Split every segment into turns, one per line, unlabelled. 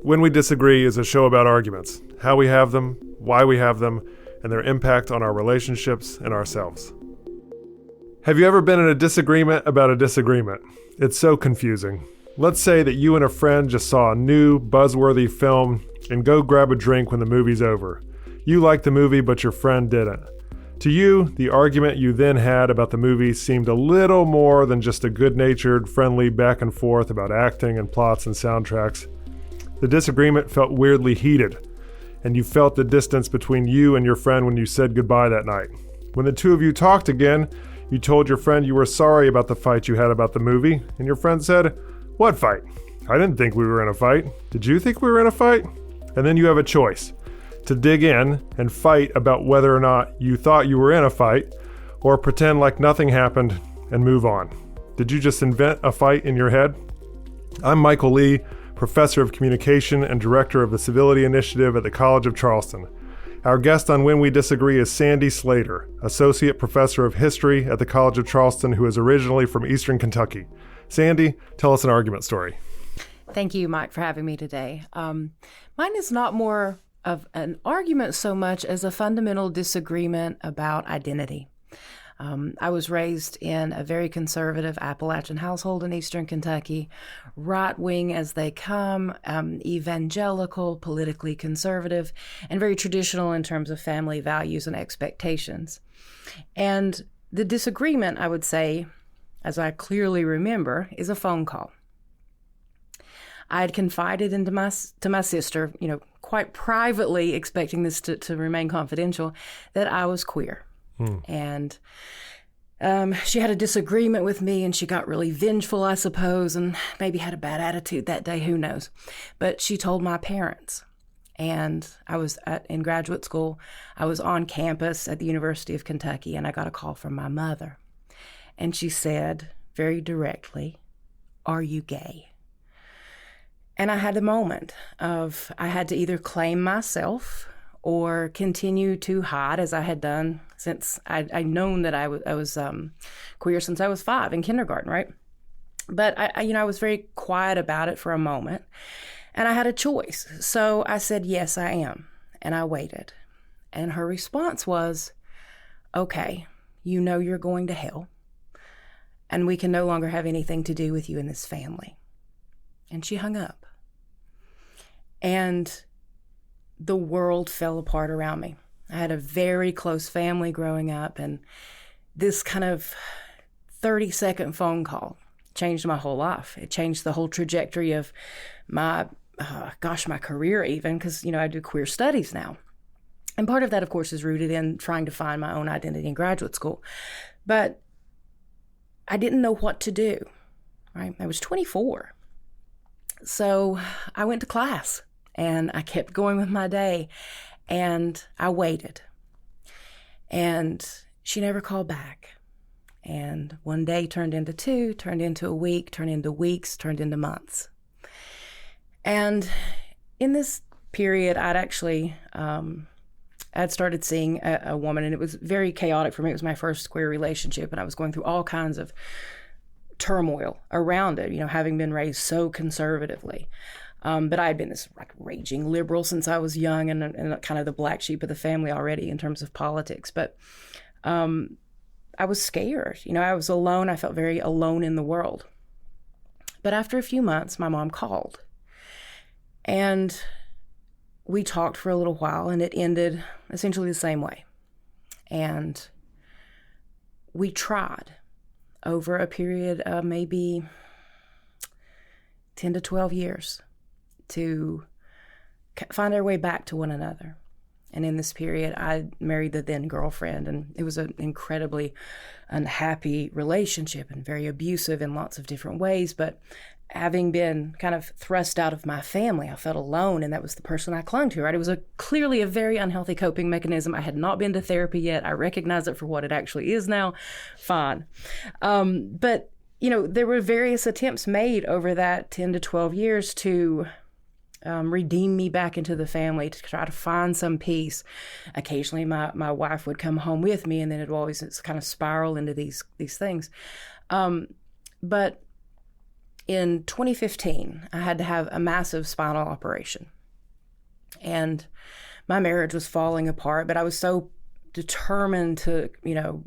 When We Disagree is a show about arguments, how we have them, why we have them, and their impact on our relationships and ourselves. Have you ever been in a disagreement about a disagreement? It's so confusing. Let's say that you and a friend just saw a new, buzzworthy film and go grab a drink when the movie's over. You liked the movie, but your friend didn't. To you, the argument you then had about the movie seemed a little more than just a good-natured, friendly back and forth about acting and plots and soundtracks. The disagreement felt weirdly heated, and you felt the distance between you and your friend when you said goodbye that night. When the two of you talked again, you told your friend you were sorry about the fight you had about the movie, and your friend said, "What fight? I didn't think we were in a fight. Did you think we were in a fight?" And then you have a choice: to dig in and fight about whether or not you thought you were in a fight, or pretend like nothing happened and move on. Did you just invent a fight in your head? I'm Michael Lee, Professor of Communication and Director of the Civility Initiative at the College of Charleston. Our guest on When We Disagree is Sandy Slater, Associate Professor of History at the College of Charleston, who is originally from Eastern Kentucky. Sandy, tell us an argument story.
Thank you, Mike, for having me today. Mine is not more of an argument so much as a fundamental disagreement about identity. I was raised in a very conservative Appalachian household in Eastern Kentucky, right-wing as they come, evangelical, politically conservative, and very traditional in terms of family values and expectations. And the disagreement, I would say, as I clearly remember, is a phone call. I had confided to my sister, quite privately, expecting this to remain confidential, that I was queer. And she had a disagreement with me, and she got really vengeful, I suppose, and maybe had a bad attitude that day, who knows. But she told my parents, and I was in graduate school. I was on campus at the University of Kentucky, and I got a call from my mother. And she said very directly, "Are you gay?" And I had a moment of, I had to either claim myself or continue to hide, as I had done since I'd known that I was queer since I was 5 in kindergarten, right? But I was very quiet about it for a moment, and I had a choice. So I said, "Yes, I am," and I waited. And her response was, "Okay, you know you're going to hell, and we can no longer have anything to do with you in this family." And she hung up. And the world fell apart around me. I had a very close family growing up, and this kind of 30-second phone call changed my whole life. It changed the whole trajectory of my career even, because, I do queer studies now. And part of that, of course, is rooted in trying to find my own identity in graduate school. But I didn't know what to do, right? I was 24. So I went to class, and I kept going with my day, and I waited. And she never called back. And one day turned into 2, turned into a week, turned into weeks, turned into months. And in this period, I'd started seeing a woman, and it was very chaotic for me. It was my first queer relationship, and I was going through all kinds of turmoil around it, having been raised so conservatively. But I had been this raging liberal since I was young, and kind of the black sheep of the family already in terms of politics. But I was scared. I was alone. I felt very alone in the world. But after a few months, my mom called. And we talked for a little while, and it ended essentially the same way. And we tried over a period of maybe 10 to 12 years to find our way back to one another. And in this period, I married the then girlfriend, and it was an incredibly unhappy relationship and very abusive in lots of different ways. But having been kind of thrust out of my family, I felt alone, and that was the person I clung to, right? It was clearly a very unhealthy coping mechanism. I had not been to therapy yet. I recognize it for what it actually is now. Fine. But, there were various attempts made over that 10 to 12 years to redeem me back into the family, to try to find some peace. Occasionally my wife would come home with me, and then it would always kind of spiral into these things. But in 2015, I had to have a massive spinal operation. And my marriage was falling apart, but I was so determined to,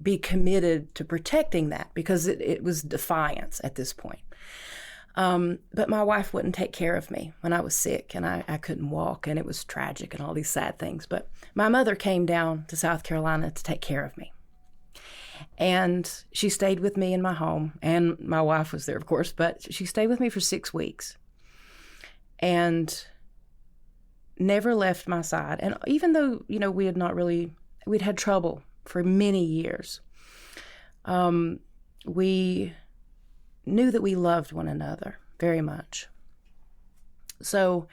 be committed to protecting that because it was defiance at this point. But my wife wouldn't take care of me when I was sick and I couldn't walk, and it was tragic and all these sad things. But my mother came down to South Carolina to take care of me. And she stayed with me in my home, and my wife was there, of course, but she stayed with me for 6 weeks and never left my side. And even though, we'd had trouble for many years, we knew that we loved one another very much. So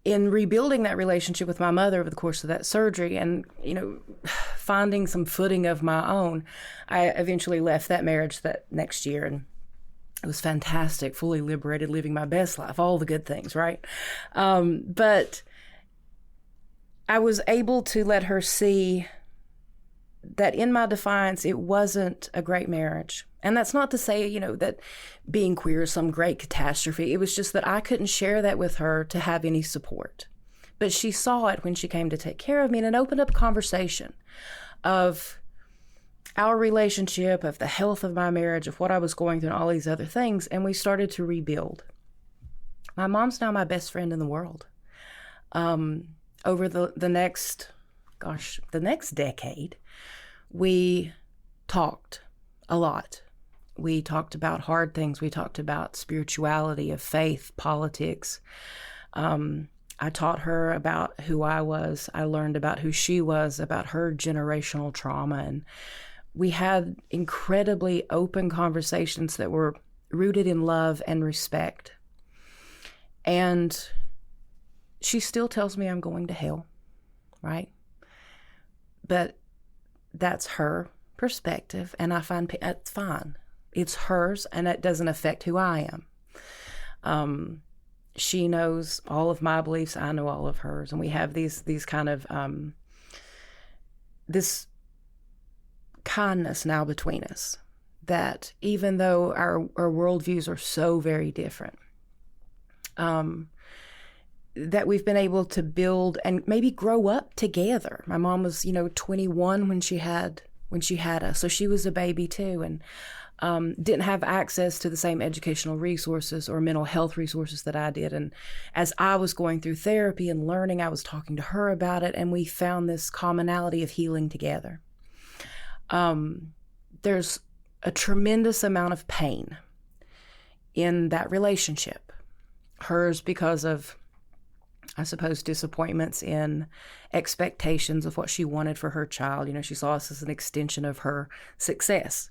in rebuilding that relationship with my mother over the course of that surgery and, finding some footing of my own, I eventually left that marriage that next year, and it was fantastic, fully liberated, living my best life, all the good things, right? But I was able to let her see that in my defiance, it wasn't a great marriage. And that's not to say, that being queer is some great catastrophe. It was just that I couldn't share that with her to have any support. But she saw it when she came to take care of me, and it opened up a conversation of our relationship, of the health of my marriage, of what I was going through, and all these other things. And we started to rebuild. My mom's now my best friend in the world. Over the next decade, we talked a lot. We talked about hard things. We talked about spirituality, of faith, politics. I taught her about who I was. I learned about who she was, about her generational trauma. And we had incredibly open conversations that were rooted in love and respect. And she still tells me I'm going to hell, right? But that's her perspective, and I find it's fine. It's hers, and it doesn't affect who I am. She knows all of my beliefs. I know all of hers, and we have these kind of this kindness now between us. That even though our worldviews are so very different, that we've been able to build and maybe grow up together. My mom was, 21 when she had us, so she was a baby too, and didn't have access to the same educational resources or mental health resources that I did. And as I was going through therapy and learning, I was talking to her about it, and we found this commonality of healing together. There's a tremendous amount of pain in that relationship. Hers because of, I suppose, disappointments in expectations of what she wanted for her child. She saw us as an extension of her success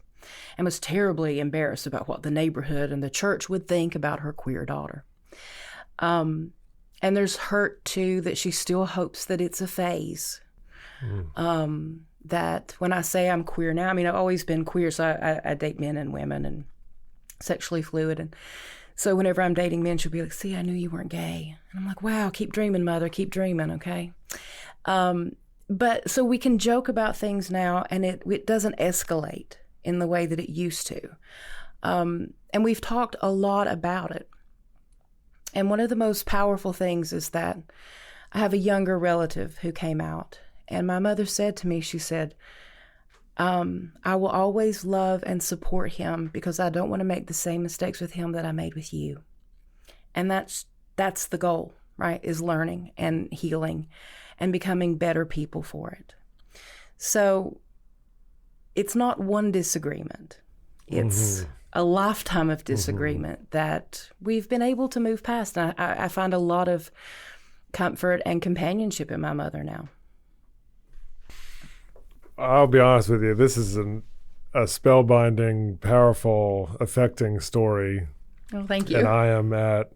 and was terribly embarrassed about what the neighborhood and the church would think about her queer daughter. And there's hurt, too, that she still hopes that it's a phase. That when I say I'm queer now, I've always been queer, so I date men and women and sexually fluid. And so whenever I'm dating men, she'll be like, see, I knew you weren't gay. And I'm like, wow, keep dreaming, mother, keep dreaming, okay? But so we can joke about things now, and it doesn't escalate in the way that it used to. And we've talked a lot about it. And one of the most powerful things is that I have a younger relative who came out, and my mother said to me, she said, I will always love and support him because I don't want to make the same mistakes with him that I made with you. And that's the goal, right? Is learning and healing and becoming better people for it. So it's not one disagreement. It's a lifetime of disagreement that we've been able to move past. And I find a lot of comfort and companionship in my mother now.
I'll be honest with you. This is a spellbinding, powerful, affecting story.
Oh, thank you.
And I am at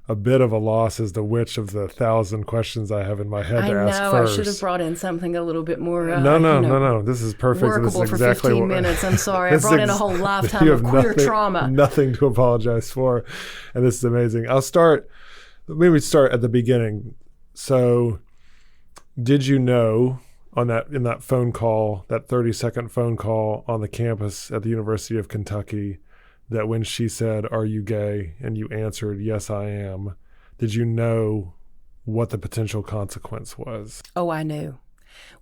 a bit of a loss as to which of the 1,000 questions I have in my head to ask first.
I should have brought in something a little bit more
No. This is perfect.
Workable
this is
for
exactly
15 minutes. I'm sorry. I brought in a whole lifetime of queer trauma.
Nothing to apologize for. And this is amazing. Maybe start at the beginning. So did you know in that phone call, that 30-second phone call on the campus at the University of Kentucky, that when she said, "Are you gay?" and you answered, "Yes, I am," did you know what the potential consequence was?
Oh, I knew.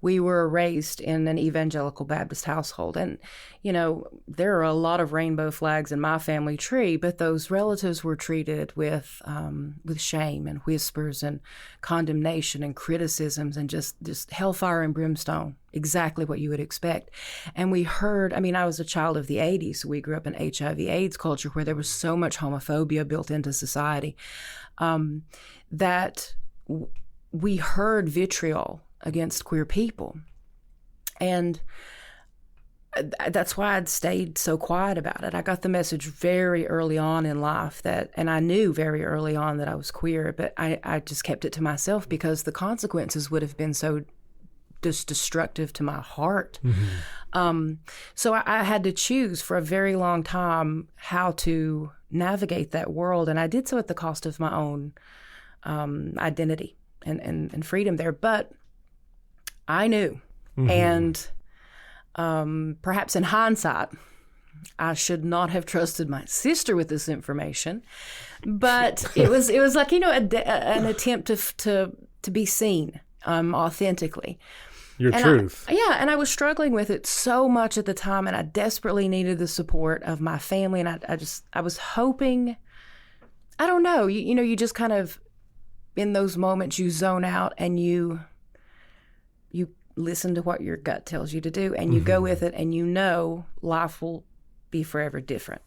We were raised in an evangelical Baptist household. And, there are a lot of rainbow flags in my family tree, but those relatives were treated with shame and whispers and condemnation and criticisms and just hellfire and brimstone, exactly what you would expect. And we heard, I was a child of the 80s, so we grew up in HIV/AIDS culture where there was so much homophobia built into society that we heard vitriol against queer people. And that's why I'd stayed so quiet about it. I got the message very early on in life and I knew very early on that I was queer, but I just kept it to myself because the consequences would have been so just destructive to my heart. Mm-hmm. So I had to choose for a very long time how to navigate that world. And I did so at the cost of my own identity and freedom there. But I knew. Mm-hmm. And perhaps in hindsight, I should not have trusted my sister with this information. But it was like, an attempt to be seen authentically.
Your truth.
And I was struggling with it so much at the time, and I desperately needed the support of my family. And I was hoping, I don't know, you just kind of, in those moments, you zone out and you listen to what your gut tells you to do, and you go with it, and life will be forever different.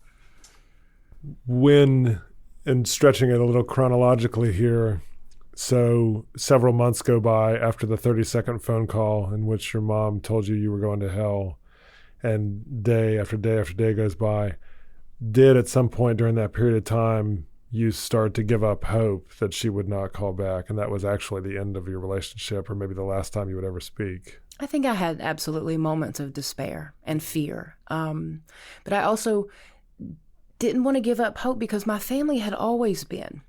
And stretching it a little chronologically here, so several months go by after the 30-second phone call in which your mom told you were going to hell, and day after day after day goes by. Did at some point during that period of time you start to give up hope that she would not call back, and that was actually the end of your relationship, or maybe the last time you would ever speak?
I think I had absolutely moments of despair and fear. But I also didn't want to give up hope because my family had always been.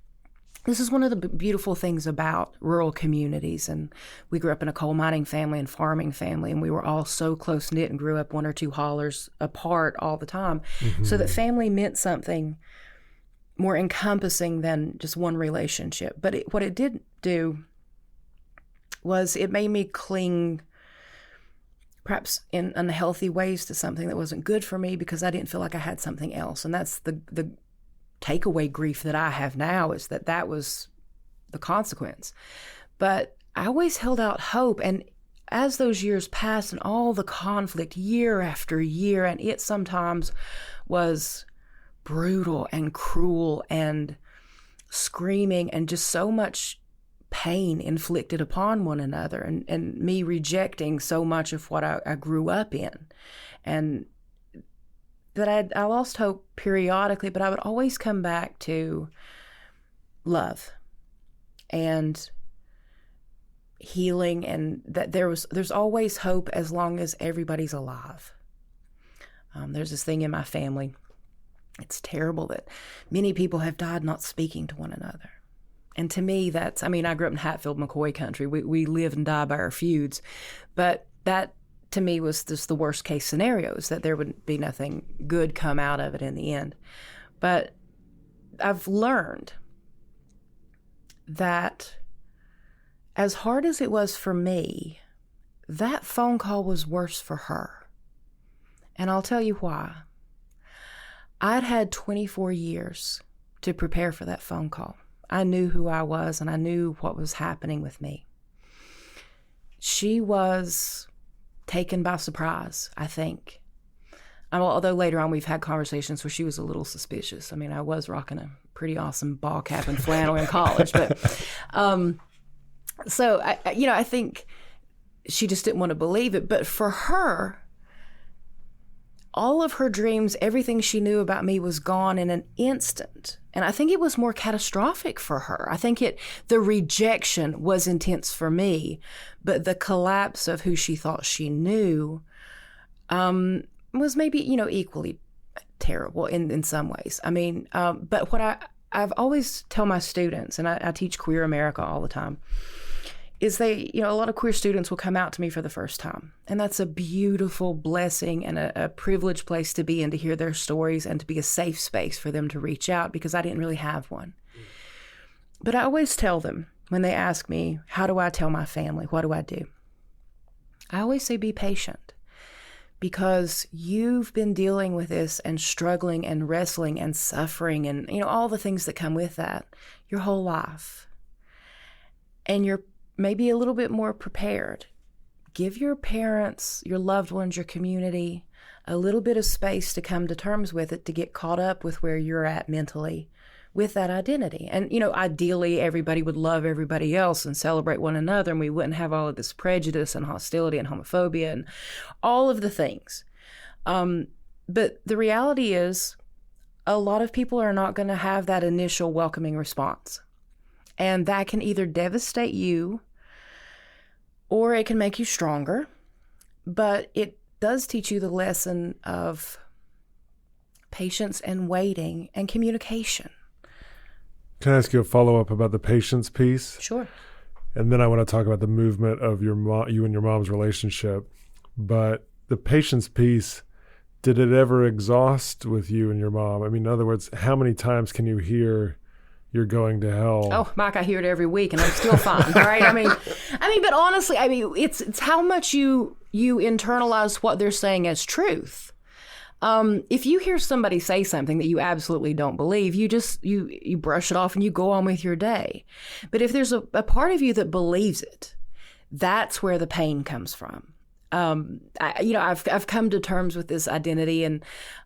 This is one of the beautiful things about rural communities. And we grew up in a coal mining family and farming family, and we were all so close-knit and grew up 1 or 2 hollers apart all the time. Mm-hmm. So that family meant something more encompassing than just one relationship. But what it did do was it made me cling, perhaps in unhealthy ways, to something that wasn't good for me because I didn't feel like I had something else. And that's the takeaway grief that I have now, is that was the consequence. But I always held out hope. And as those years passed and all the conflict year after year, and it sometimes was brutal and cruel and screaming and just so much pain inflicted upon one another, and me rejecting so much of what I grew up in, and that I lost hope periodically, but I would always come back to love and healing, and that there's always hope as long as everybody's alive. There's this thing in my family. It's terrible that many people have died not speaking to one another. And to me, I grew up in Hatfield, McCoy country. We live and die by our feuds. But that, to me, was just the worst case scenarios, that there would be nothing good come out of it in the end. But I've learned that as hard as it was for me, that phone call was worse for her. And I'll tell you why. I'd had 24 years to prepare for that phone call. I knew who I was, and I knew what was happening with me. She was taken by surprise, I think. Although later on we've had conversations where she was a little suspicious. I was rocking a pretty awesome ball cap and flannel in college, but so I think she just didn't want to believe it. But for her, all of her dreams, everything she knew about me was gone in an instant. And I think it was more catastrophic for her. I think the rejection was intense for me, but the collapse of who she thought she knew was maybe, equally terrible in some ways. But what I've always tell my students, and I teach Queer America all the time, is a lot of queer students will come out to me for the first time. And that's a beautiful blessing and a privileged place to be and to hear their stories and to be a safe space for them to reach out, because I didn't really have one. But I always tell them when they ask me, how do I tell my family? What do I do? I always say, be patient, because you've been dealing with this and struggling and wrestling and suffering and, all the things that come with that your whole life. And you're maybe a little bit more prepared. Give your parents, your loved ones, your community a little bit of space to come to terms with it, to get caught up with where you're at mentally with that identity. And, ideally everybody would love everybody else and celebrate one another, and we wouldn't have all of this prejudice and hostility and homophobia and all of the things. But the reality is a lot of people are not going to have that initial welcoming response. And that can either devastate you or it can make you stronger. But it does teach you the lesson of patience and waiting and communication.
Can I ask you a follow-up about the patience piece?
Sure.
And then I want to talk about the movement of you and your mom's relationship. But the patience piece, did it ever exhaust with you and your mom? I mean, in other words, how many times can you hear you're going to hell?
Oh, Mike, I hear it every week and I'm still fine, right? I mean, but honestly, it's how much you internalize what they're saying as truth. If you hear somebody say something that you absolutely don't believe, you brush it off and you go on with your day. But if there's a part of you that believes it, that's where the pain comes from. I've come to terms with this identity and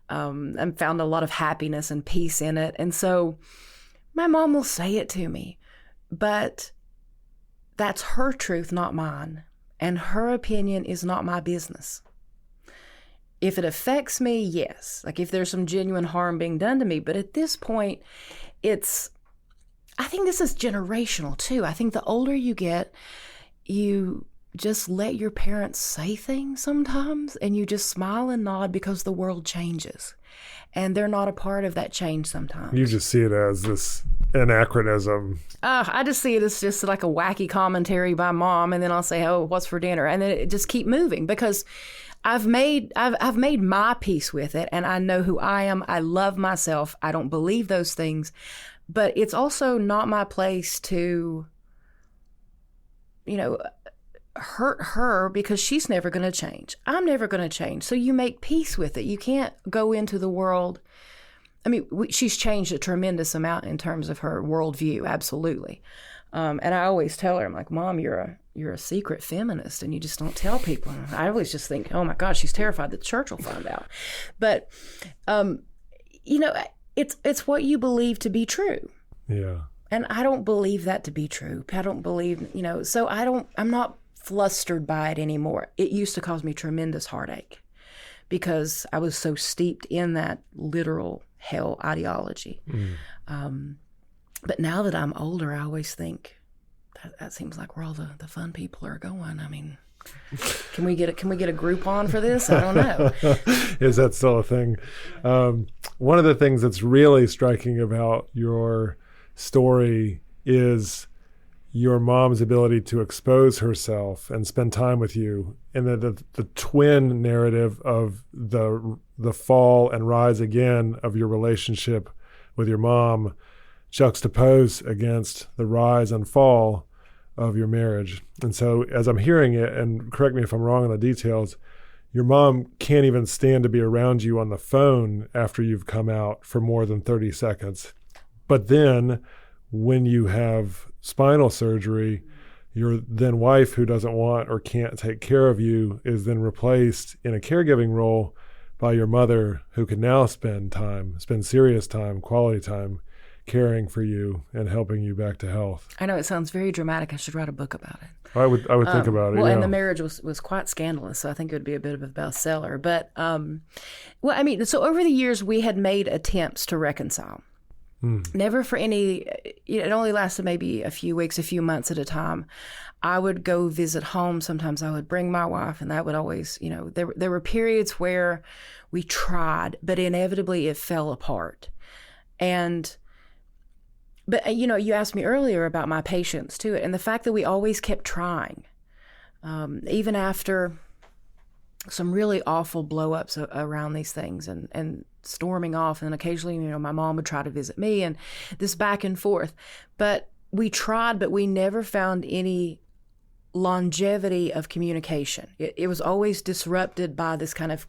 I've found a lot of happiness and peace in it. And so my mom will say it to me, but that's her truth, not mine. And her opinion is not my business. If it affects me, yes. Like if there's some genuine harm being done to me. But at this point, I think this is generational too. I think the older you get, you just let your parents say things sometimes and you just smile and nod because the world changes. And they're not a part of that change sometimes.
You just see it as this anachronism.
I just see it as just like a wacky commentary by mom. And then I'll say, oh, what's for dinner? And then it just keep moving because I've made my peace with it, and I know who I am. I love myself. I don't believe those things, but it's also not my place to, hurt her because she's never going to change. I'm never going to change. So you make peace with it. You can't go into the world. I mean, she's changed a tremendous amount in terms of her worldview. Absolutely. And I always tell her, I'm like, Mom, you're a secret feminist and you just don't tell people. And I always just think, oh my God, she's terrified that the church will find out. But, it's what you believe to be true.
Yeah.
And I don't believe that to be true. I don't believe, so I'm not flustered by it anymore. It used to cause me tremendous heartache because I was so steeped in that literal hell ideology. But now that I'm older, I always think that seems like where all the fun people are going. I mean, can we get a Groupon for this? I don't know.
Is that still a thing? One of the things that's really striking about your story is your mom's ability to expose herself and spend time with you, and the twin narrative of the fall and rise again of your relationship with your mom juxtaposed against the rise and fall of your marriage. And so as I'm hearing it, and correct me if I'm wrong on the details, your mom can't even stand to be around you on the phone after you've come out for more than 30 seconds. But then when you have spinal surgery, your then wife, who doesn't want or can't take care of you, is then replaced in a caregiving role by your mother, who can now spend serious time, quality time, caring for you and helping you back to health. I know it sounds very dramatic. I should write a book about it. I would think about it. Well, yeah. And the marriage was quite scandalous, so I think it would be a bit of a bestseller. But so over the years we had made attempts to reconcile. Never for any. It only lasted maybe a few weeks, a few months at a time. I would go visit home. Sometimes I would bring my wife, and that would always, there were periods where we tried, but inevitably it fell apart. And
But, you asked me earlier about my patience to it, and the fact that we always kept trying, even after some really awful blow-ups around these things and storming off. And occasionally, my mom would try to visit me and this back and forth. But we tried, but we never found any longevity of communication. It was always disrupted by this kind of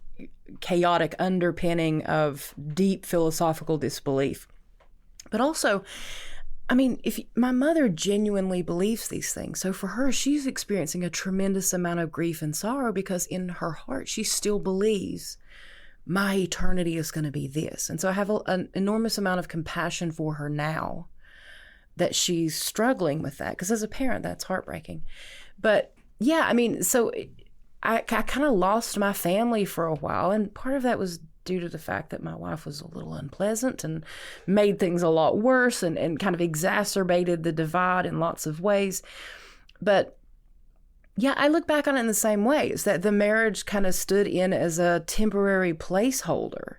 chaotic underpinning of deep philosophical disbelief. But also, if my mother genuinely believes these things, so for her, she's experiencing a tremendous amount of grief and sorrow because in her heart, she still believes my eternity is going to be this. And so I have an enormous amount of compassion for her now that she's struggling with that, because as a parent, that's heartbreaking. But yeah, so I kind of lost my family for a while, and part of that was due to the fact that my wife was a little unpleasant and made things a lot worse and kind of exacerbated the divide in lots of ways. But yeah, I look back on it in the same way, is that the marriage kind of stood in as a temporary placeholder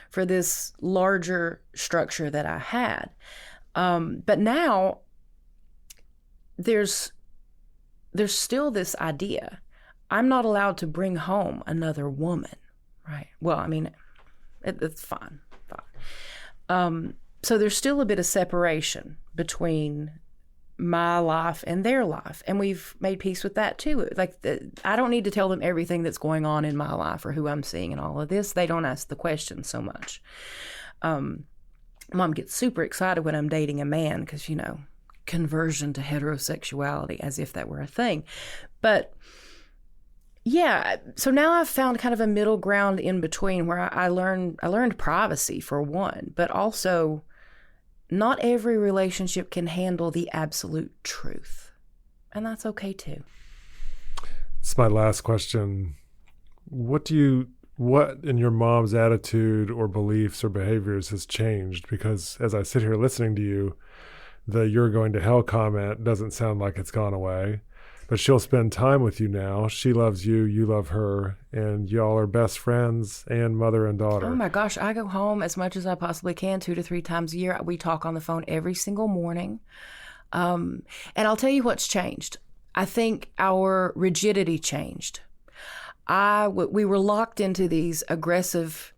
for this larger structure that I had. But now there's still this idea. I'm not allowed to bring home another woman, right? Well, it's fine. So there's still a bit of separation between my life and their life. And we've made peace with that too. I don't need to tell them everything that's going on in my life or who I'm seeing and all of this. They don't ask the questions so much. Mom gets super excited when I'm dating a man because, conversion to heterosexuality, as if that were a thing. But yeah, so now I've found kind of a middle ground in between where I learned privacy for one, but also not every relationship can handle the absolute truth. And that's okay too.
It's my last question. What in your mom's attitude or beliefs or behaviors has changed? Because as I sit here listening to you, the "you're going to hell" comment doesn't sound like it's gone away. But she'll spend time with you now. She loves you, you love her, and y'all are best friends and mother and daughter.
Oh my gosh, I go home as much as I possibly can, 2 to 3 times a year. We talk on the phone every single morning. And I'll tell you what's changed. I think our rigidity changed. We were locked into these aggressive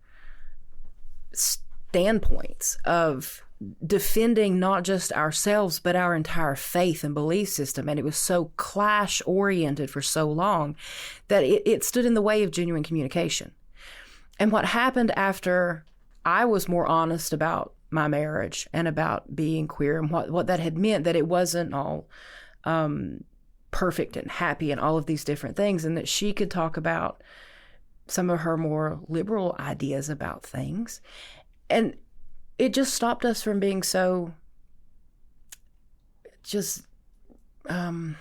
standpoints of defending not just ourselves, but our entire faith and belief system. And it was so clash-oriented for so long that it stood in the way of genuine communication. And what happened after I was more honest about my marriage and about being queer and what that had meant, that it wasn't all perfect and happy and all of these different things, and that she could talk about some of her more liberal ideas about things. And it just stopped us from being so I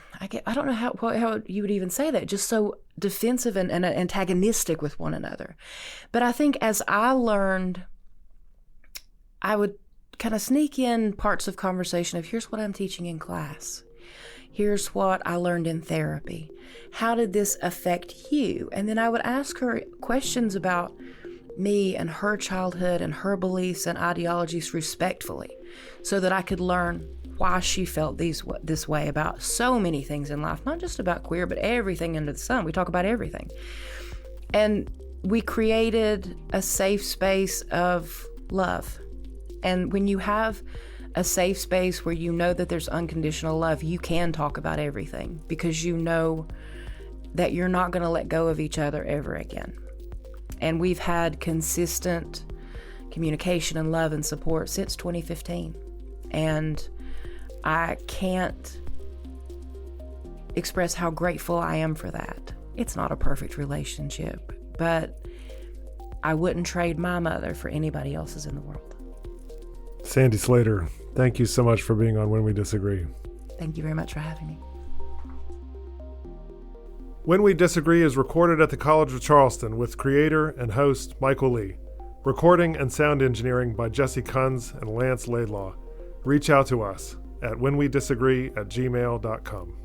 don't know how you would even say that, just so defensive and antagonistic with one another. But I think as I learned, I would kind of sneak in parts of conversation of, here's what I'm teaching in class. Here's what I learned in therapy. How did this affect you? And then I would ask her questions about me and her childhood and her beliefs and ideologies respectfully, so that I could learn why she felt this way about so many things in life, not just about queer, but everything under the sun. We talk about everything. And we created a safe space of love. And when you have a safe space where you know that there's unconditional love, you can talk about everything because you know that you're not going to let go of each other ever again. And we've had consistent communication and love and support since 2015. And I can't express how grateful I am for that. It's not a perfect relationship, but I wouldn't trade my mother for anybody else's in the world.
Sandy Slater, thank you so much for being on When We Disagree.
Thank you very much for having me.
When We Disagree is recorded at the College of Charleston with creator and host Michael Lee. Recording and sound engineering by Jesse Kunz and Lance Laidlaw. Reach out to us at whenwedisagree@gmail.com.